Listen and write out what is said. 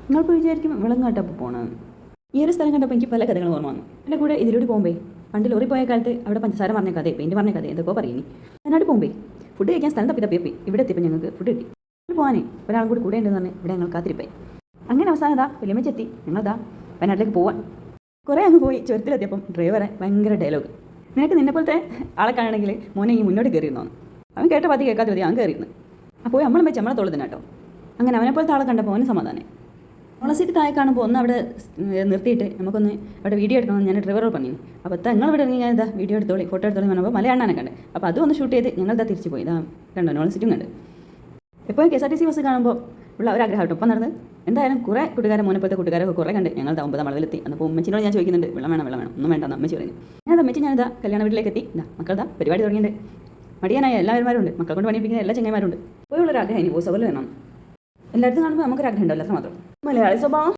നിങ്ങളിപ്പോൾ വിചാരിക്കും വിളങ്ങാട്ടപ്പോൾ പോകണം. ഈ ഒരു സ്ഥലം കണ്ടപ്പോൾ എനിക്ക് പല കഥകളും ഓർമ്മ വന്നു. എൻ്റെ കൂടെ ഇതിലൂടെ പോകുമ്പേ പണ്ട് ലോറി പോയ കാലത്ത് അവിടെ പഞ്ചസാര പറഞ്ഞ കഥ, പെയിൻറ്റ് പറഞ്ഞ കഥ എന്തൊക്കെ പറയുന്നു. അതിനോട് പോകുമ്പേ ഫുഡ് കഴിക്കാൻ സ്ഥലം തപ്പി ഇവിടെ എത്തിയപ്പോൾ ഞങ്ങൾക്ക് ഫുഡ് കിട്ടി. പോകാനേ ഒരാളും കൂടി കൂടെ ഉണ്ടെന്ന് പറഞ്ഞ് ഇവിടെ ഞങ്ങൾ കാത്തിരിപ്പായി. അങ്ങനെ അവസാനം അതാ വെല്ലുമിച്ചെത്തി. ഞങ്ങളതാ വയനാട്ടിലേക്ക് പോവാൻ. കുറേ അങ്ങ് പോയി ചുരത്തിലെത്തിയപ്പം ഡ്രൈവറെ ഭയങ്കര ഡയലോഗ്. നിനക്ക് നിന്നെപ്പോലത്തെ ആളെ കാണണമെങ്കിൽ മോനെ ഈ മുന്നോട്ട് കയറിയിരുന്നോ. അവൻ കേട്ട പാതി കേൾക്കാതെ മതി, അവൻ കയറിയിരുന്നു. അപ്പോൾ നമ്മളും വെച്ച് നമ്മളെ തോളത്തിന് കേട്ടോ. അങ്ങനെ അവനെപ്പോലത്തെ ആളെ കണ്ടപ്പോൾ അവന് സമാധാനം. സീറ്റ് താഴെ കാണുമ്പോൾ ഒന്ന് അവിടെ നിർത്തിയിട്ട് നമുക്കൊന്ന് അവിടെ വീഡിയോ എടുക്കണമെന്ന് ഞാൻ ഡ്രൈവറോട് പറഞ്ഞു. അപ്പോൾ നിങ്ങൾ ഇവിടെ ഇറങ്ങി ഞാൻ ഇതാ വീഡിയോ എടുത്തോളി, ഫോട്ടോ എടുത്തോളി പറഞ്ഞപ്പോൾ മലയാളാനെ കണ്ട്. അപ്പോൾ അതും ഒന്ന് ഷൂട്ട് ചെയ്ത് ഞങ്ങളിതാ തിരിച്ചു പോയി. ഇതാ കണ്ടോ, നോളസിറ്റും കണ്ട്. എപ്പോഴും KSRTC ബസ് കാണുമ്പോൾ ഉള്ള ഒരാഗ്രഹം കേട്ടോ ഒപ്പം നടന്ന്. എന്തായാലും കുറേ കൂട്ടുകാരെ മോനെപ്പോഴത്തെ കൂട്ടുകാരൊക്കെ കുറേ കണ്ട് ഞങ്ങൾ 9 വളവിലെത്തി. അപ്പോൾ ഉമ്മച്ചിനോട് ഞാൻ ചോദിക്കുന്നുണ്ട്, വെള്ളം വേണം ഒന്നും വേണ്ടെന്ന് അമ്മച്ചി പറയുന്നു. ഞാൻ അമ്മച്ചി ഞാനിതാ കല്യാണ വീട്ടിലേക്ക് എത്തി. മക്കളുടെ പരിപാടി തുടങ്ങിയിട്ടുണ്ട്. മടിയാനായ എല്ലാവരും ഉണ്ട്, മക്കളെ കൊണ്ട് പണിയിപ്പിക്കുന്ന എല്ലാ ചങ്ങന്മാരുണ്ട്. പോയുള്ളൊരാഗ്രഹം ഇനി പോയി സൗകര്യം വേണം. എല്ലായിടത്തും കാണുമ്പോൾ നമുക്കൊരാഗ്രഹം ഉണ്ടല്ലോ, അത്ര മാത്രം. മലയാളി സ്വഭാവം